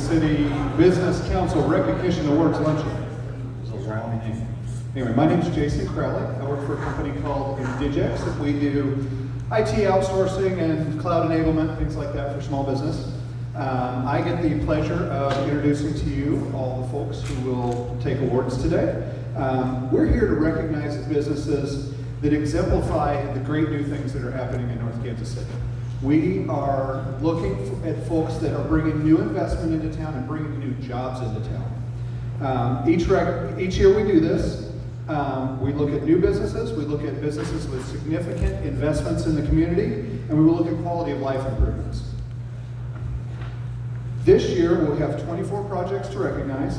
City Business Council Recognition Awards Luncheon. It was a long name. Anyway, my name is Jason Crowley. I work for a company called Indigex, and we do IT outsourcing and cloud enablement, things like that for small business. I get the pleasure of introducing to you all the folks who will take awards today. We're here to recognize businesses that exemplify the great new things that are happening in North Kansas City. We are looking at folks that are bringing new investment into town and bringing new jobs into town. Each year we do this. We look at new businesses, we look at businesses with significant investments in the community, and we will look at quality of life improvements. This year we'll have 24 projects to recognize.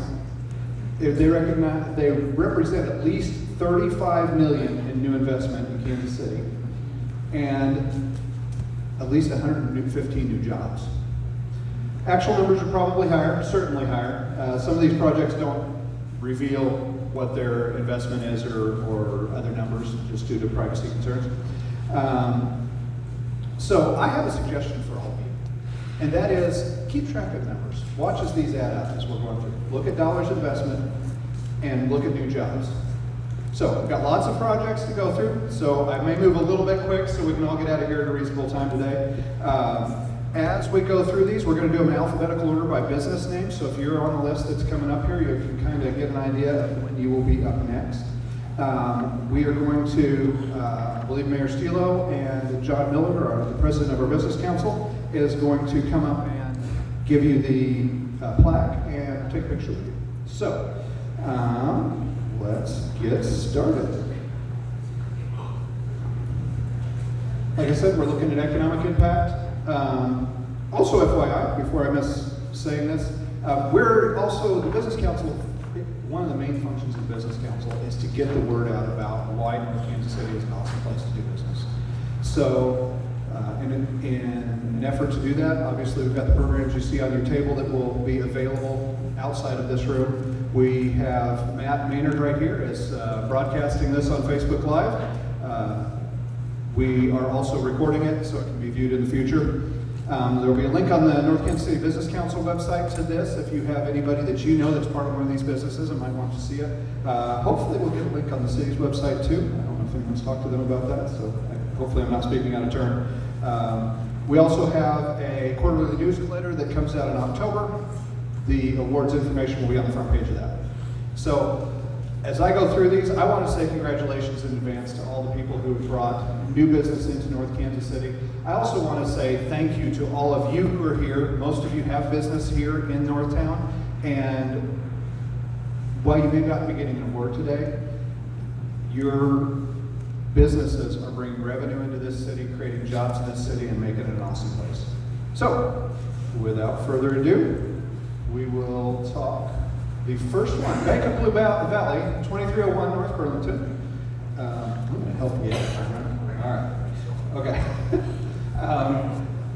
They represent at least $35 million in new investment in Kansas City, and at least 115 new jobs. Actual numbers are probably higher, certainly higher. Some of these projects don't reveal what their investment is or other numbers just due to privacy concerns. So I have a suggestion for all of you, and that is keep track of numbers. Watch as these add up as we're going through. Look at dollars investment and look at new jobs. So we've got lots of projects to go through, so I may move a little bit quick so we can all get out of here at a reasonable time today. As we go through these, we're going to do them in alphabetical order by business name, so if you're on the list that's coming up here, you can kind of get an idea of when you will be up next. We are going to, I believe Mayor Stilo and John Miller, the president of our business council, is going to come up and give you the plaque and take a picture with you. So, let's get started. Like I said, we're looking at economic impact. Also, FYI, before I miss saying this, we're also, the Business Council, one of the main functions of the Business Council is to get the word out about why North Kansas City is an awesome place to do business. So, in an effort to do that, obviously we've got the programs you see on your table that will be available outside of this room. We have Matt Maynard right here is broadcasting this on Facebook Live. We are also recording it so it can be viewed in the future. There will be a link on the North Kansas City Business Council website to this if you have anybody that you know that's part of one of these businesses and might want to see it. Hopefully we'll get a link on the city's website too. I don't know if anyone's talked to them about that, so hopefully I'm not speaking out of turn. We also have a quarterly newsletter that comes out in October. The awards information will be on the front page of that. So, as I go through these, I want to say congratulations in advance to all the people who have brought new business into North Kansas City. I also want to say thank you to all of you who are here. Most of you have business here in Northtown, and while you may not be getting an award today, your businesses are bringing revenue into this city, creating jobs in this city, and making it an awesome place. So, without further ado, we will talk. The first one, Bank of Blue Valley, 2301 North Burlington. I'm going to help you out. All right. Okay.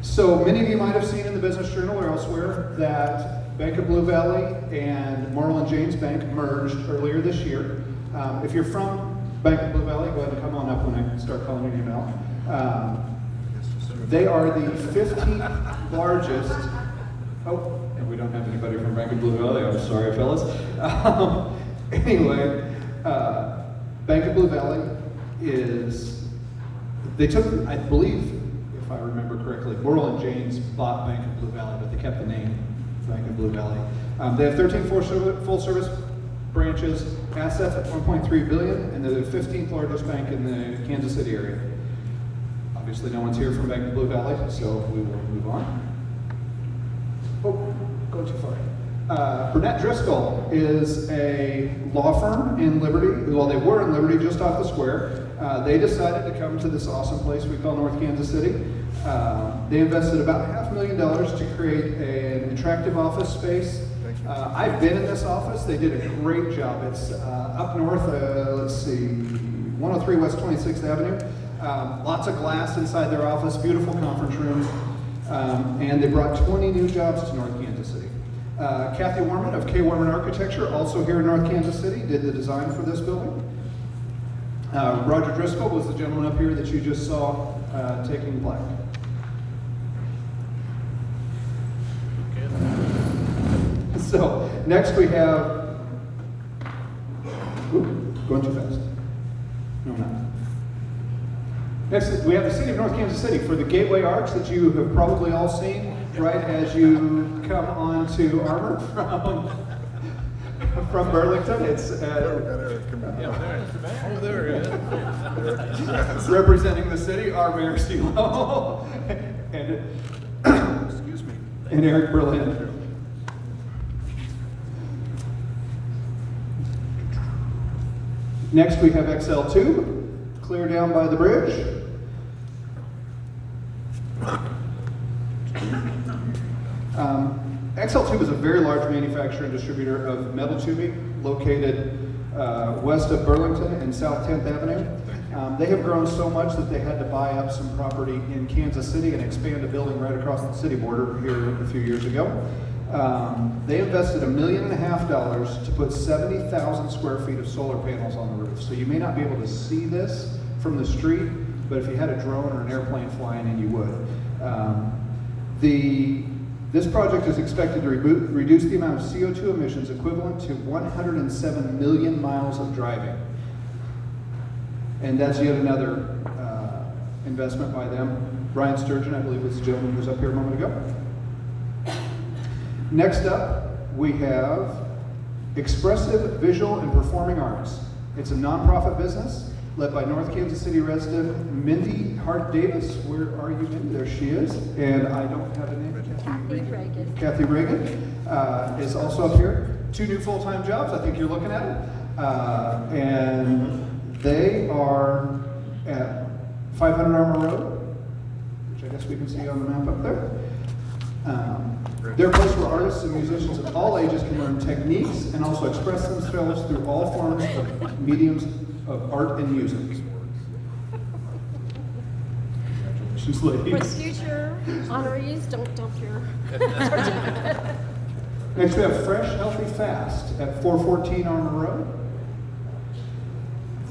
So many of you might have seen in the Business Journal or elsewhere that Bank of Blue Valley and Marlin James Bank merged earlier this year. If you're from Bank of Blue Valley, go ahead and come on up when I start calling your name out. They are the 15th largest. Oh, and we don't have anybody from Bank of Blue Valley. I'm sorry, fellas. Anyway, Bank of Blue Valley they took, I believe, if I remember correctly, Marlin James bought Bank of Blue Valley, but they kept the name Bank of Blue Valley. They have 13 full-service branches, assets at $1.3 billion, and they're the 15th largest bank in the Kansas City area. Obviously, no one's here from Bank of Blue Valley, so we will move on. Oh, go too far. Burnett Driscoll is a law firm in Liberty. Well, they were in Liberty, just off the square. They decided to come to this awesome place we call North Kansas City. They invested about $500,000 to create an attractive office space. I've been in this office. They did a great job. It's up north, let's see, 103 West 26th Avenue. Lots of glass inside their office, beautiful conference rooms. And they brought 20 new jobs to North Kansas City. Kathy Warman of K. Warman Architecture, also here in North Kansas City, did the design for this building. Roger Driscoll was the gentleman up here that you just saw taking the plaque. So next we have, going too fast. No, not. Next, we have the City of North Kansas City for the Gateway Arch that you have probably all seen right as you come onto Armour from Burlington. It's representing the city, our Mayor Stilo and excuse me, and Eric Berlin. Next, we have XL2, clear down by the bridge. XL2 is a very large manufacturer and distributor of metal tubing located west of Burlington and South 10th Avenue. They have grown so much that they had to buy up some property in Kansas City and expand a building right across the city border here a few years ago. They invested $1.5 million to put 70,000 square feet of solar panels on the roof. So you may not be able to see this from the street, but if you had a drone or an airplane flying in, you would. This project is expected to reduce the amount of CO2 emissions equivalent to 107 million miles of driving. And that's yet another investment by them. Brian Sturgeon, I believe, was the gentleman who was up here a moment ago. Next up, we have Expressive Visual and Performing Arts. It's a nonprofit business led by North Kansas City resident Mindy Hart Davis. Where are you, Mindy? There she is. And I don't have a name. Kathy Reagan is also up here. 2 new full-time jobs. I think you're looking at it. And they are at 500 Armour Road, which I guess we can see on the map up there. They're a place where artists and musicians of all ages can learn techniques and also express themselves through all forms of mediums of art and music. Congratulations, ladies. For the future honorees, don't dump your certificate. Next we have Fresh Healthy Fast at 414 Armour Road.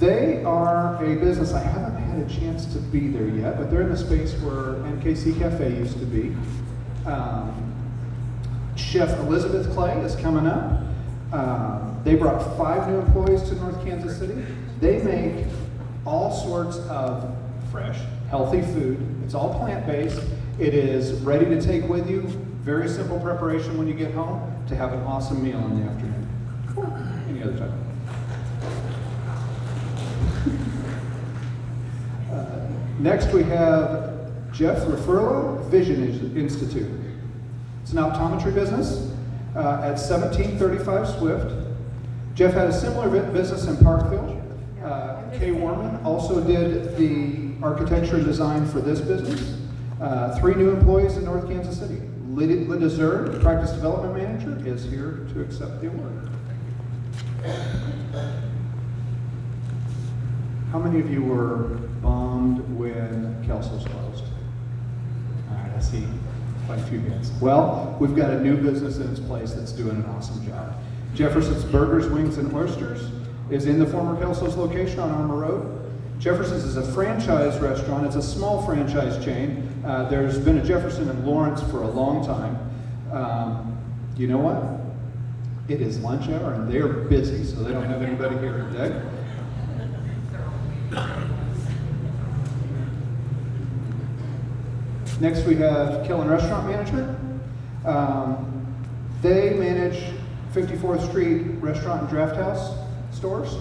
They are a business, I haven't had a chance to be there yet, but they're in the space where NKC Cafe used to be. Chef Elizabeth Clay is coming up. They brought 5 new employees to North Kansas City. They make all sorts of fresh, healthy food. It's all plant-based. It is ready to take with you. Very simple preparation when you get home to have an awesome meal in the afternoon. Any other time. Next we have Jeff Referlo Vision Institute. It's an optometry business at 1735 Swift. Jeff had a similar business in Parkville. Kay Warman also did the architecture and design for this business. 3 new employees in North Kansas City. Linda Zerd, Practice Development Manager, is here to accept the award. How many of you were bummed when Kelso's closed? All right, I see quite a few hands. Well, we've got a new business in its place that's doing an awesome job. Jefferson's Burgers, Wings, and Oysters is in the former Kelso's location on Armour Road. Jefferson's is a franchise restaurant. It's a small franchise chain. There's been a Jefferson in Lawrence for a long time. You know what? It is lunch hour and they're busy, so they don't have anybody here today. Next we have Kellen Restaurant Management. They manage 54th Street Restaurant and Draft House stores.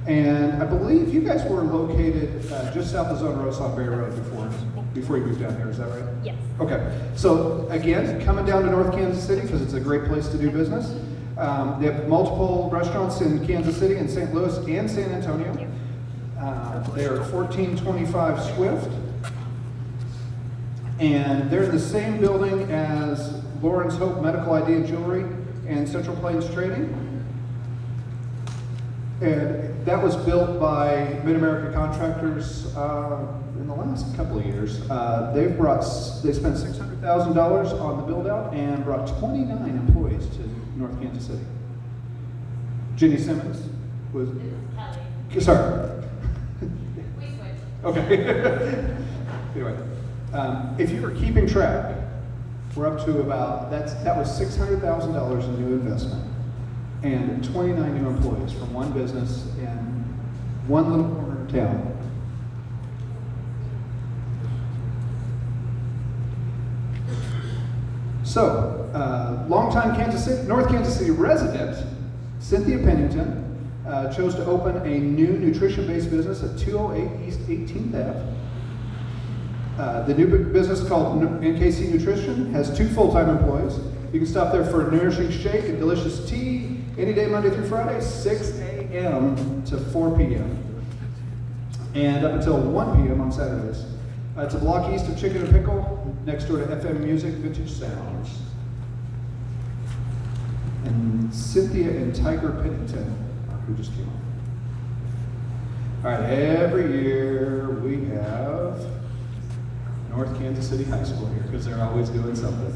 And I believe you guys were located just south of Zona Rosa on Bay Road before you moved down here, is that right? Yes. Okay, so again, coming down to North Kansas City because it's a great place to do business. They have multiple restaurants in Kansas City and St. Louis and San Antonio. They are at 1425 Swift. And they're in the same building as Lawrence Hope Medical ID and Jewelry and Central Plains Trading. And that was built by Mid-America Contractors in the last couple of years. They spent $600,000 on the build-out and brought 29 employees to North Kansas City. Jenny Simmons was... Kelly. Sorry. We switched. Okay. Anyway, if you are keeping track, We're up to about, that was $600,000 in new investment and 29 new employees from one business in one little corner of town. So, longtime North Kansas City resident, Cynthia Pennington, chose to open a new nutrition-based business at 208 East 18th Ave. The new business called NKC Nutrition has 2 full-time employees. You can stop there for a nourishing shake and delicious tea any day, Monday through Friday, 6 a.m. to 4 p.m. and up until 1 p.m. on Saturdays. It's a block east of Chicken and Pickle, next door to FM Music Vintage Sounds. And Cynthia and Tiger Pennington, who just came on. All right, every year we have North Kansas City High School here because they're always doing something.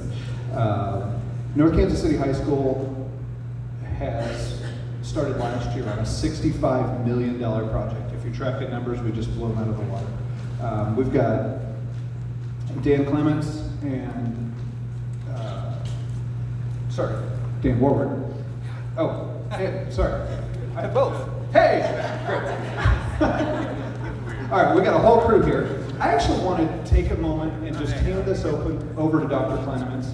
North Kansas City High School has started last year on a $65 million project. If you track the numbers, we just blew them out of the water. We've got Dan Clements and, Dan Warward. Oh, hey, sorry. I have both. Hey! Great. All right, we got a whole crew here. I actually want to take a moment and just hand this over to Dr. Clements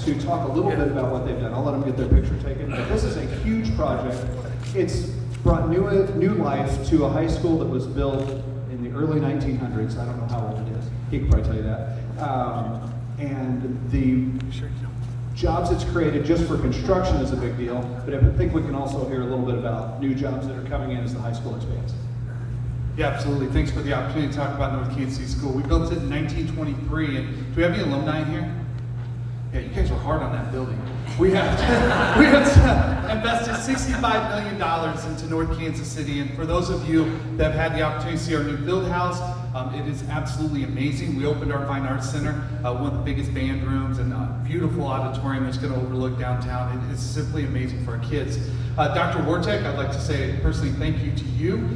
to talk a little bit about what they've done. I'll let them get their picture taken. But this is a huge project. It's brought new life to a high school that was built in the early 1900s. I don't know how old it is. He could probably tell you that. And the jobs it's created just for construction is a big deal. But I think we can also hear a little bit about new jobs that are coming in as the high school expands. Yeah, absolutely. Thanks for the opportunity to talk about North Kansas City School. We built it in 1923, and do we have any alumni in here? Yeah, you guys were hard on that building. We have invested $65 million into North Kansas City, and for those of you that have had the opportunity to see our new build house, it is absolutely amazing. We opened our Fine Arts Center, one of the biggest band rooms, and a beautiful auditorium that's going to overlook downtown. It is simply amazing for our kids. Dr. Wartek, I'd like to say personally thank you to you.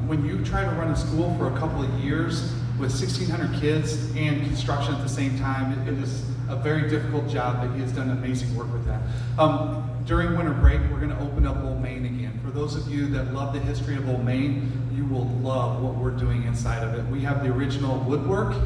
When you try to run a school for a couple of years with 1,600 kids and construction at the same time, it is a very difficult job, but he has done amazing work with that. During winter break, we're going to open up Old Main again. For those of you that love the history of Old Main, you will love what we're doing inside of it. We have the original woodwork.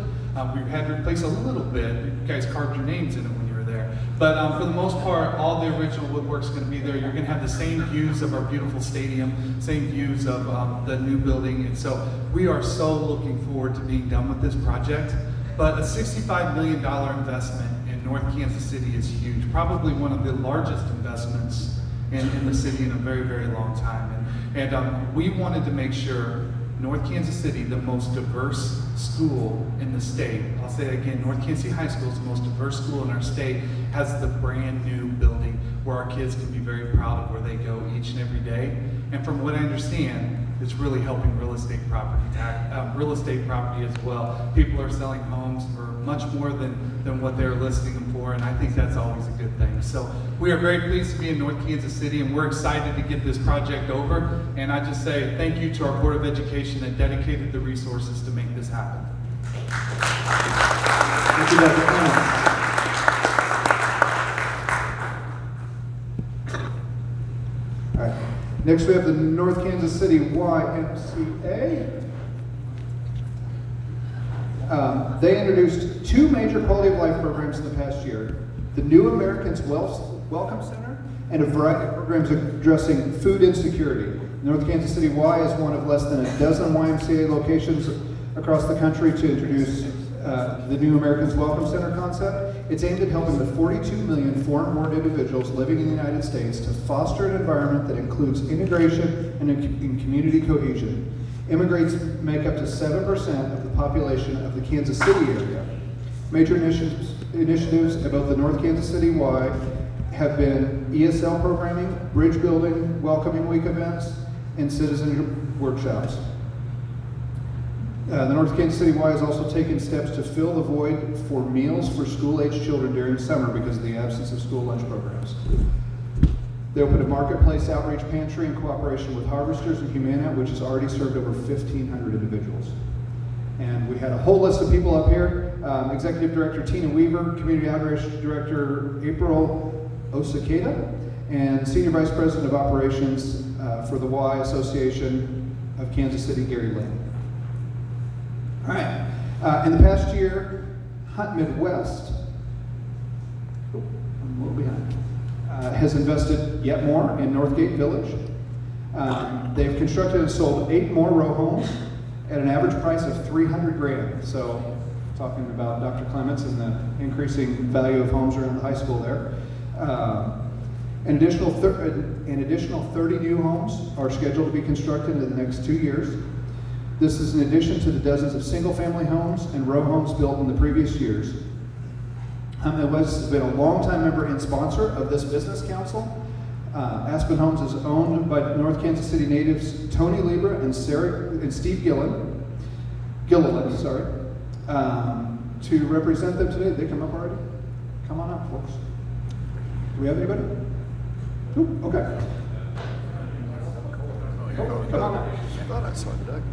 We've had to replace a little bit. You guys carved your names in it when you were there. But for the most part, all the original woodwork's going to be there. You're going to have the same views of our beautiful stadium, same views of the new building. And so we are so looking forward to being done with this project. But a $65 million investment in North Kansas City is huge. Probably one of the largest investments in the city in a very, very long time. And we wanted to make sure North Kansas City, the most diverse school in the state, I'll say it again, North Kansas City High School is the most diverse school in our state, has the brand new building where our kids can be very proud of where they go each and every day. And from what I understand, it's really helping real estate property as well. People are selling homes for much more than what they're listing them for, and I think that's always a good thing. So we are very pleased to be in North Kansas City, and we're excited to get this project over. And I just say thank you to our Board of Education that dedicated the resources to make this happen. Thank you, Dr. Clements. All right. Next, we have the North Kansas City YMCA. They introduced 2 major quality of life programs in the past year: the New Americans Welcome Center and a variety of programs addressing food insecurity. North Kansas City Y is one of less than a dozen YMCA locations across the country to introduce the New Americans Welcome Center concept. It's aimed at helping the 42 million foreign-born individuals living in the United States to foster an environment that includes integration and community cohesion. Immigrants make up to 7% of the population of the Kansas City area. Major initiatives at both the North Kansas City Y have been ESL programming, bridge building, welcoming week events, and citizen workshops. The North Kansas City Y has also taken steps to fill the void for meals for school-aged children during summer because of the absence of school lunch programs. They opened a marketplace outreach pantry in cooperation with Harvesters and Humana, which has already served over 1,500 individuals. And we had a whole list of people up here. Executive Director Tina Weaver, Community Outreach Director April Osakeda, and Senior Vice President of Operations for the Y Association of Kansas City, Gary Lane. All right. In the past year, Hunt Midwest, I'm a little behind, has invested yet more in Northgate Village. They've constructed and sold 8 more row homes at an average price of $300,000. So, talking about Dr. Clements and the increasing value of homes around the high school there. An additional 30 new homes are scheduled to be constructed in the next 2 years. This is in addition to the dozens of single-family homes and row homes built in the previous years. Hunt Midwest has been a longtime member and sponsor of this business council. Aspen Homes is owned by North Kansas City natives Tony Libra and Steve Gilliland, sorry. To represent them today. Did they come up already? Come on up, folks. Do we have anybody? Ooh, okay. Oh, come on up. I thought I saw Doug.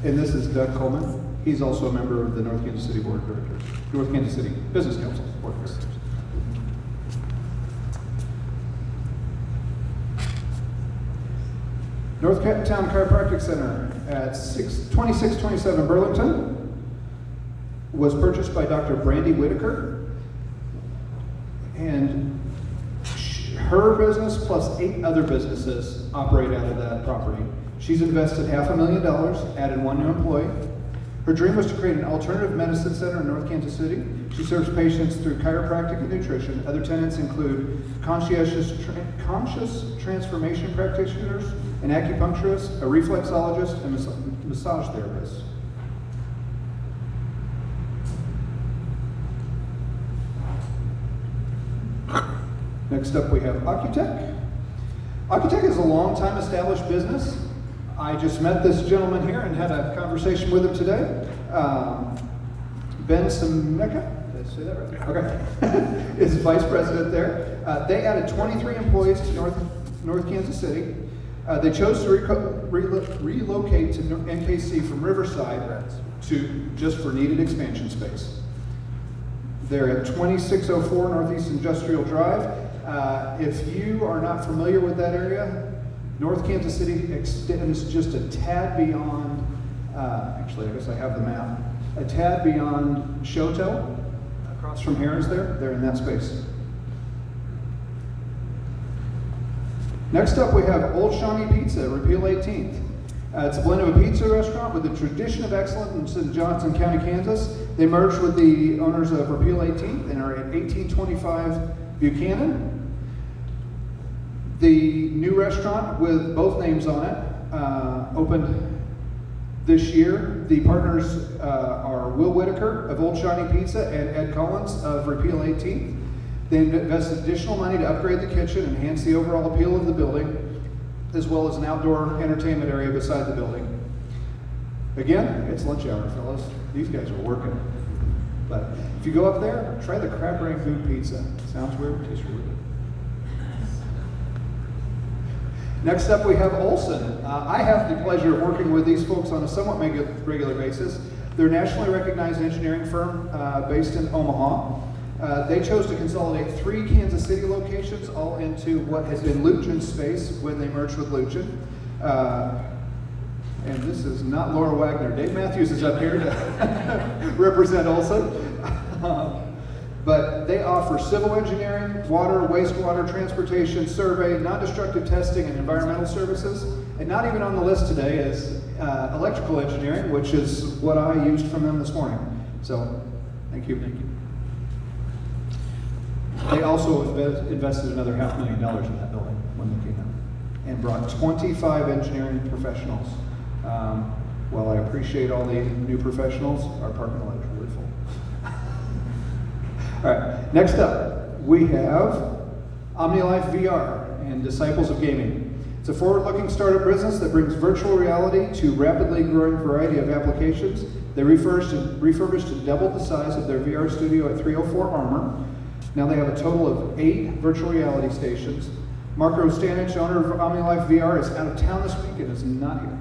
And this is Doug Coleman. He's also a member of the North Kansas City Board of Directors, North Kansas City Business Council Board of Directors. Northtown Chiropractic Center at 2627 Burlington was purchased by Dr. Brandy Whitaker, and her business plus 8 other businesses operate out of that property. She's invested $500,000, added 1 new employee. Her dream was to create an alternative medicine center in North Kansas City. She serves patients through chiropractic and nutrition. Other tenants include conscious transformation practitioners, an acupuncturist, a reflexologist, and massage therapist. Next up we have Accutech. Accutech is a long-time established business. I just met this gentleman here and had a conversation with him today. Ben Semeka, did I say that right? Okay. Is vice president there. They added 23 employees to North Kansas City. They chose to relocate to NKC from Riverside just for needed expansion space. They're at 2604 Northeast Industrial Drive. If you are not familiar with that area, North Kansas City extends just a tad beyond, actually I guess I have the map, a tad beyond Shoto, across from Harris there. They're in that space. Next up we have Old Shawnee Pizza, Repeal 18th. It's a blend of a pizza restaurant with a tradition of excellence in Johnson County, Kansas. They merged with the owners of Repeal 18th and are at 1825 Buchanan. The new restaurant with both names on it opened this year. The partners are Will Whitaker of Old Shawnee Pizza and Ed Collins of Repeal 18th. They invested additional money to upgrade the kitchen and enhance the overall appeal of the building, as well as an outdoor entertainment area beside the building. Again, it's lunch hour, fellas. These guys are working. But if you go up there, try the crab rangoon pizza. Sounds weird, tastes really good. Next up, we have Olson. I have the pleasure of working with these folks on a somewhat regular basis. They're a nationally recognized engineering firm based in Omaha. They chose to consolidate 3 Kansas City locations all into what has been Luchen's space when they merged with Luchen. And this is not Laura Wagner. Dave Matthews is up here to represent Olson. But they offer civil engineering, water, wastewater, transportation, survey, non-destructive testing, and environmental services. And not even on the list today is electrical engineering, which is what I used from them this morning. So, thank you. They also invested another $500,000 in that building when they came in, and brought 25 engineering professionals. While I appreciate all the new professionals, our parking lot is really full. All right, next up, we have OmniLife VR and Disciples of Gaming. It's a forward-looking startup business that brings virtual reality to rapidly growing variety of applications. They refurbished and doubled the size of their VR studio at 304 Armour. Now they have a total of 8 virtual reality stations. Marco Stanich, owner of OmniLife VR, is out of town this week and is not here.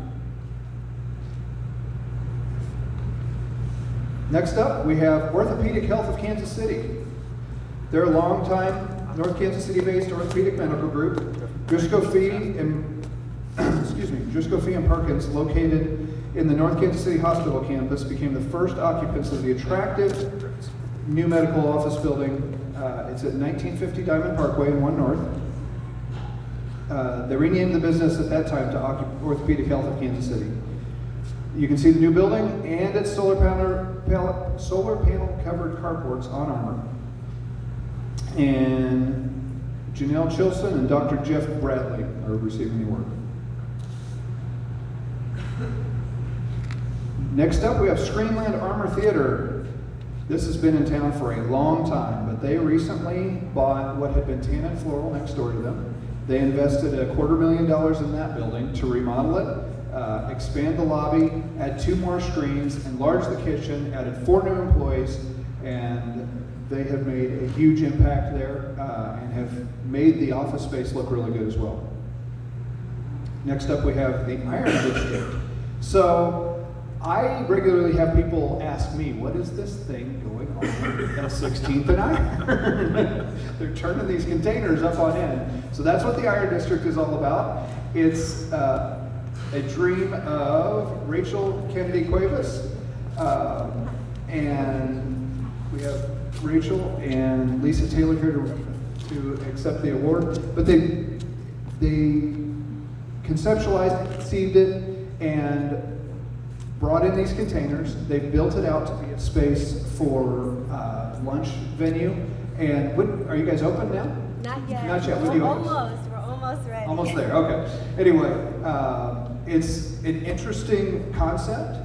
Next up, we have Orthopedic Health of Kansas City. They're a long-time North Kansas City-based orthopedic medical group. Driscoll Fee and Driscoll Fee and Perkins, located in the North Kansas City Hospital campus, became the first occupants of the attractive new medical office building. It's at 1950 Diamond Parkway in 1 North. They renamed the business at that time to Orthopedic Health of Kansas City. You can see the new building and its solar panel covered carports on armor. And Janelle Chilson and Dr. Jeff Bradley are receiving the award. Next up, we have Screenland Armor Theater. This has been in town for a long time, but they recently bought what had been Tan and Floral next door to them. They invested $250,000 in that building to remodel it, expand the lobby, add 2 more screens, enlarge the kitchen, added 4 new employees, and they have made a huge impact there and have made the office space look really good as well. Next up, we have the Iron District. So I regularly have people ask me, what is this thing going on at 16th and Iron? They're turning these containers up on end. So that's what the Iron District is all about. It's a dream of Rachel Kennedy Cuevas. And we have Rachel and Lisa Taylor here to accept the award. But they conceptualized it, conceived it, and brought in these containers. They've built it out to be a space for lunch venue. And are you guys open now? Not yet. Not yet. When do you open? We're almost ready. Almost there. Okay. Anyway, it's an interesting concept.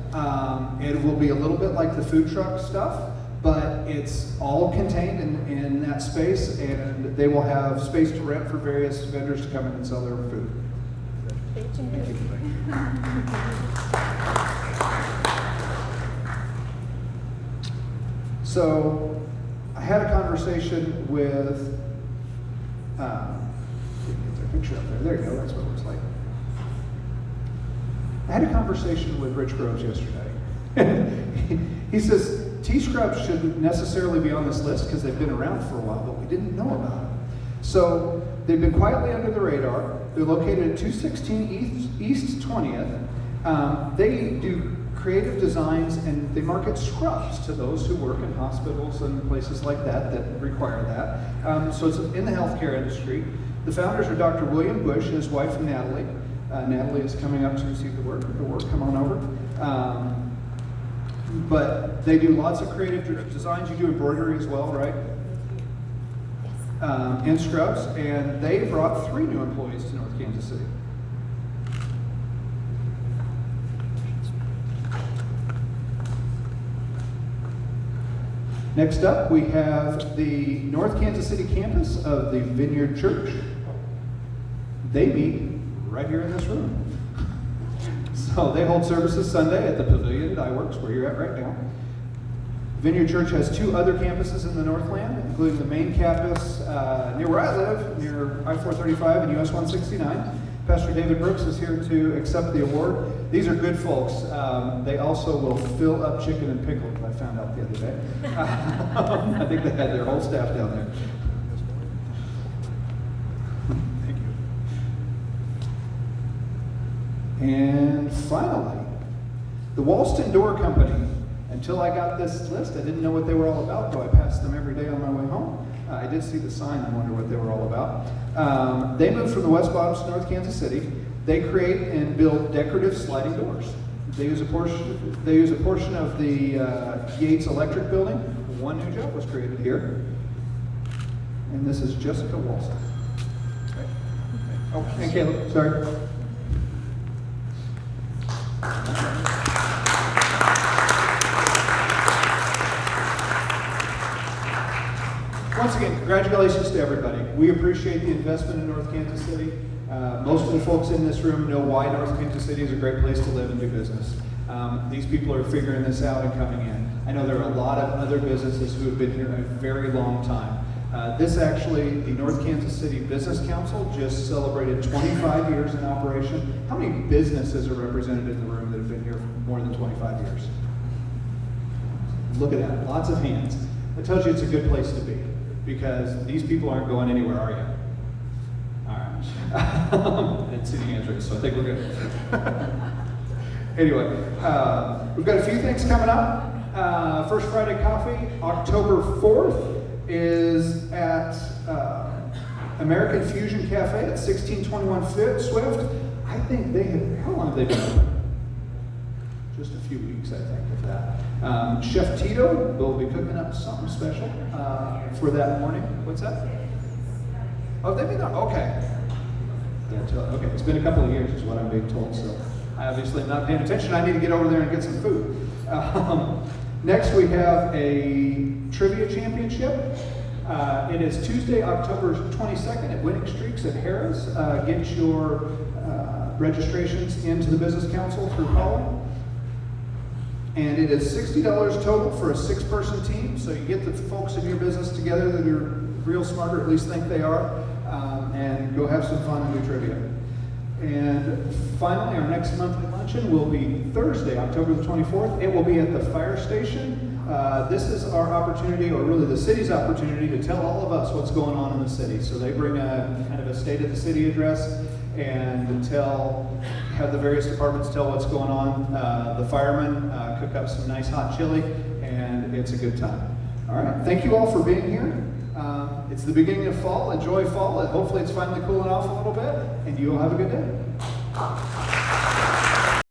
It will be a little bit like the food truck stuff, but it's all contained in that space, and they will have space to rent for various vendors to come in and sell their food. Thank you. So I had a conversation with, get their picture up there. There you go, that's what it looks like. I had a conversation with Rich Groves yesterday. He says, T-Scrubs shouldn't necessarily be on this list because they've been around for a while, but we didn't know about them. So they've been quietly under the radar. They're located at 216 East 20th. They do creative designs, and they market scrubs to those who work in hospitals and places like that require that. So it's in the healthcare industry. The founders are Dr. William Bush and his wife Natalie. Natalie is coming up to receive the work. Come on over. But they do lots of creative designs. You do embroidery as well, right? Yes. In scrubs, and they brought 3 new employees to North Kansas City. Next up, we have the North Kansas City campus of the Vineyard Church. They meet right here in this room. So they hold services Sunday at the Pavilion at iWorks, where you're at right now. Vineyard Church has 2 other campuses in the Northland, including the main campus near where I live, near I-435 and US 169. Pastor David Brooks is here to accept the award. These are good folks. They also will fill up chicken and pickles, I found out the other day. I think they had their whole staff down there. Thank you. And finally, the Walston Door Company. Until I got this list, I didn't know what they were all about, though I passed them every day on my way home. I did see the sign, I wonder what they were all about. They moved from the West Bottoms to North Kansas City. They create and build decorative sliding doors. They use a portion of the Yates Electric building. 1 new job was created here. And this is Jessica Walston. Okay. Oh, and Caleb, sorry. Once again, congratulations to everybody. We appreciate the investment in North Kansas City. Most of the folks in this room know why North Kansas City is a great place to live and do business. These people are figuring this out and coming in. I know there are a lot of other businesses who have been here a very long time. This actually, the North Kansas City Business Council just celebrated 25 years in operation. How many businesses are represented in the room that have been here for more than 25 years? Look at that, lots of hands. That tells you it's a good place to be, because these people aren't going anywhere, are you? All right. I didn't see the hands raised, so I think we're good. Anyway, we've got a few things coming up. First Friday Coffee, October 4th, is at American Fusion Cafe at 1621 Swift. I think they have, how long have they been open? Just a few weeks, I think, if that. Chef Tito will be cooking up something special for that morning. What's that? Oh, they've been there? Okay. Yeah, okay, it's been a couple of years is what I'm being told, so I obviously am not paying attention. I need to get over there and get some food. Next, we have a trivia championship. It is Tuesday, October 22nd at Winning Streaks at Harris. Get your registrations into the Business Council through calling. And it is $60 total for a 6-person team. So you get the folks in your business together that are real smart, or at least think they are, and go have some fun and do trivia. And finally, our next monthly luncheon will be Thursday, October the 24th. It will be at the fire station. This is our opportunity, or really the city's opportunity, to tell all of us what's going on in the city. So they bring a kind of a state of the city address and have the various departments tell what's going on. The firemen cook up some nice hot chili, and it's a good time. All right, thank you all for being here. It's the beginning of fall. Enjoy fall. Hopefully it's finally cooling off a little bit, and you all have a good day.